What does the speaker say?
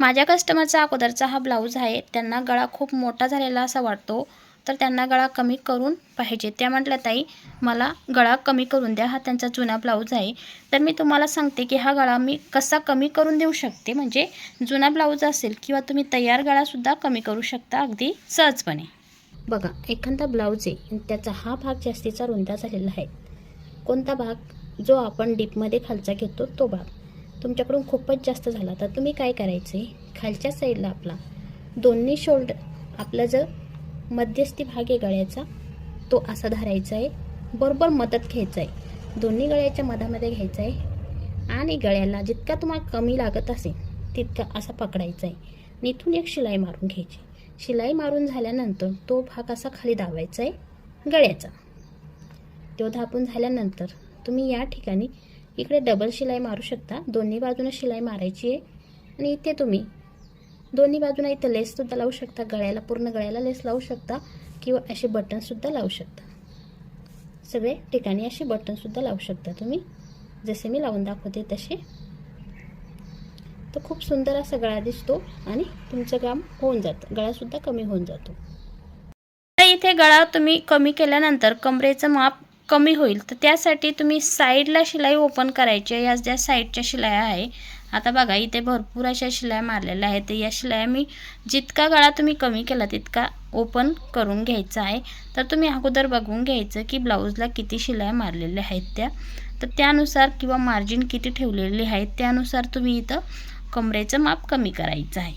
माझ्या कस्टमरचा अगोदरचा हा ब्लाऊज आहे, त्यांना गळा खूप मोठा झालेला असा वाटतो, तर त्यांना गळा कमी करून पाहिजे. त्या म्हटल्या, ताई मला गळा कमी करून द्या, हा त्यांचा जुना ब्लाऊज आहे. तर मी तुम्हाला सांगते की हा गळा मी कसा कमी करून देऊ शकते. म्हणजे जुना ब्लाऊज असेल किंवा तुम्ही तयार गळासुद्धा कमी करू शकता अगदी सहजपणे. बघा, एखादा ब्लाऊज आहे आणि त्याचा हा भाग जास्तीचा रुंदा झालेला आहे. कोणता भाग? जो आपण डीपमध्ये खालचा घेतो तो भाग. तुमच्याकडून खूपच जास्त झाला तर तुम्ही काय करायचं आहे, खालच्या साईडला आपला दोन्ही शोल्डर, आपला जो मध्यस्थी भाग आहे गळ्याचा तो असा धरायचा आहे, बरोबर मदत घ्यायचा आहे, दोन्ही गळ्याच्या मधामध्ये घ्यायचा आहे आणि गळ्याला जितका तुम्हाला कमी लागत असेल तितका असा पकडायचा आहे आणि इथून एक शिलाई मारून घ्यायची. शिलाई मारून झाल्यानंतर तो भाग असा खाली दाबायचा आहे गळ्याचा. तो दाबून झाल्यानंतर तुम्ही या ठिकाणी इकडे डबल शिलाई मारू शकता. दोन्ही बाजूने शिलाई मारायची आहे आणि इथे तुम्ही दोन्ही बाजूने इथे लेससुद्धा लावू शकता. गळ्याला, पूर्ण गळ्याला लेस लावू शकता किंवा असे बटनसुद्धा लावू शकता. सगळे ठिकाणी असे बटनसुद्धा लावू शकता तुम्ही, जसे मी लावून दाखवते तसे. तर खूप सुंदर असा गळा दिसतो आणि तुमचं काम होऊन जातं, गळासुद्धा कमी होऊन जातो. तर इथे गळा तुम्ही कमी केल्यानंतर कमरेचं माप कमी होईल, तर त्यासाठी तुम्ही साईडला शिलाई ओपन करायची आहे. या ज्या साईडच्या शिलाया आहे, आता बघा इथे भरपूर अशा शिलाया मारलेल्या आहेत. तर या शिलाया मी जितका गळा तुम्ही कमी केला तितका ओपन करून घ्यायचा आहे. तर तुम्ही अगोदर बघून घ्यायचं की ब्लाऊजला किती शिलाया मारलेल्या आहेत त्या, तर त्यानुसार किंवा मार्जिन किती ठेवलेले आहेत त्यानुसार तुम्ही इथं कमरेचं माप कमी करायचं आहे.